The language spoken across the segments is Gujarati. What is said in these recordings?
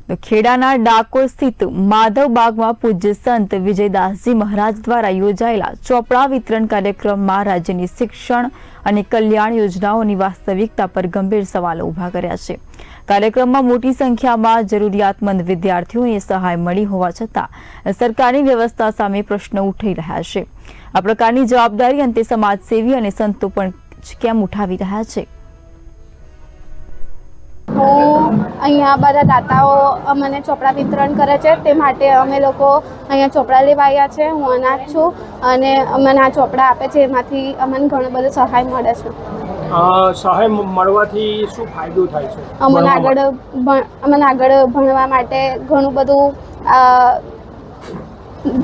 તો ખેડાના ડાકોર સ્થિત માધવ બાગમાં પૂજ્ય સંત વિજયદાસજી મહારાજ દ્વારા યોજાયેલા ચોપડા વિતરણ કાર્યક્રમમાં રાજ્યની શિક્ષણ અને કલ્યાણ યોજનાઓની વાસ્તવિકતા પર ગંભીર સવાલો ઉભા કર્યા છે। કાર્યક્રમમાં મોટી સંખ્યામાં જરૂરિયાતમંદ વિદ્યાર્થીઓને સહાય મળી હોવા છતાં સરકારની વ્યવસ્થા સામે પ્રશ્નો ઉઠી રહ્યા છે। આ પ્રકારની જવાબદારી અંતે સમાજસેવી અને સંતો પણ કેમ ઉઠાવી રહ્યા છે? અહીંયા બધા દાતાઓ અમને ચોપડા વિતરણ કરે છે, તે માટે અમે લોકો અહીંયા ચોપડા લેવા આવ્યા છે। હું અનાથ છું અને અમને આ ચોપડા આપે છે, એમાંથી અમને ઘણો બધો સહાય મળે છે। સહાય મળવાથી શું ફાયદો થાય છે? અમને આગળ ભણવા માટે ઘણું બધું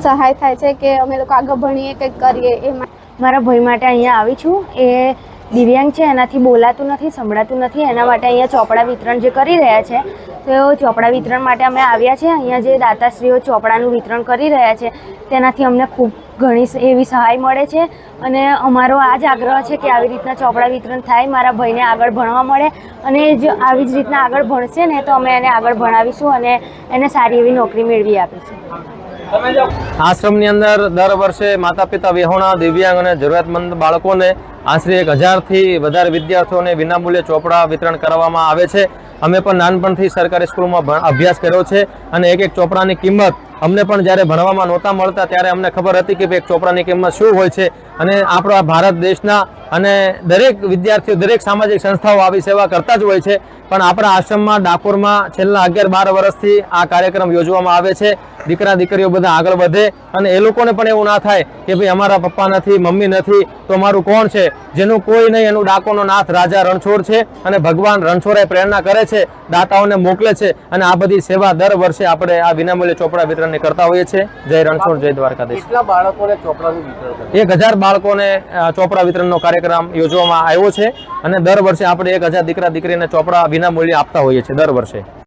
સહાય થાય છે કે અમે લોકો આગળ ભણીએ, કંઈક કરીએ। એમાં મારા ભાઈ માટે અહીંયા આવી છું। એ દિવ્યાંગ છે, એનાથી બોલાતું નથી, સંભળાતું નથી, એના માટે અહીંયા ચોપડા વિતરણ જે કરી રહ્યા છે, તો ચોપડા વિતરણ માટે અમે આવ્યા છે। અહીંયા જે દાતાશ્રીઓ ચોપડાનું વિતરણ કરી રહ્યા છે, તેનાથી અમને ખૂબ ઘણી એવી સહાય મળે છે અને અમારો આ જ આગ્રહ છે કે આવી રીતના ચોપડા વિતરણ થાય, મારા ભાઈને આગળ ભણવા મળે અને જો આવી જ રીતના આગળ ભણશે ને તો અમે એને આગળ ભણાવીશું અને એને સારી એવી નોકરી મેળવી આપીશું। આશ્રમની અંદર દર વર્ષે માતા પિતા વિહોણા દિવ્યાંગ અને જરૂરિયાતમંદ બાળકોને આશરે 1000થી વધારે વિદ્યાર્થીઓને વિનામૂલ્યે ચોપડા વિતરણ કરવામાં આવે છે। અમે પણ નાનપણથી સરકારી સ્કૂલમાં અભ્યાસ કર્યો છે અને એક ચોપડાની કિંમત અમને પણ જ્યારે ભણવામાં નહોતા મળતા ત્યારે અમને ખબર હતી કે એક ચોપડાની કિંમત શું હોય છે અને આપણા ભારત દેશના અને દરેક વિદ્યાર્થીઓ, દરેક સામાજિક સંસ્થાઓ આવી સેવા કરતા જ હોય છે। પણ આપણા આશ્રમમાં ડાકોરમાં છેલ્લા 11-12 વર્ષથી આ કાર્યક્રમ યોજવામાં આવે છે। દીકરા દીકરીઓ બધા આગળ વધે અને એ લોકોને પણ એવું ના થાય કે ભાઈ અમારા પપ્પા નથી, મમ્મી નથી તો અમારું કોણ છે? જેનું કોઈ નહીં, એનું ડાકોરનો નાથ રાજા રણછોડ છે અને ભગવાન રણછોડે પ્રેરણા કરે છે, દાતાઓને મોકલે છે અને આ બધી સેવા દર વર્ષે આપણે આ વિનામૂલ્ય ચોપડા વિતરણની કરતા હોઈએ છીએ। જય રણછોડ, જય દ્વારકાધીશ। કેટલા બાળકોને ચોપડાનું વિતરણ? 1000 બાળકોને ચોપડા વિતરણનો કાર્યક્રમ યોજવામાં આવ્યો છે અને દર વર્ષે આપણે 1000 દીકરા દીકરીને ચોપડા વિનામૂલ્યે આપતા હોઈએ છીએ દર વર્ષે।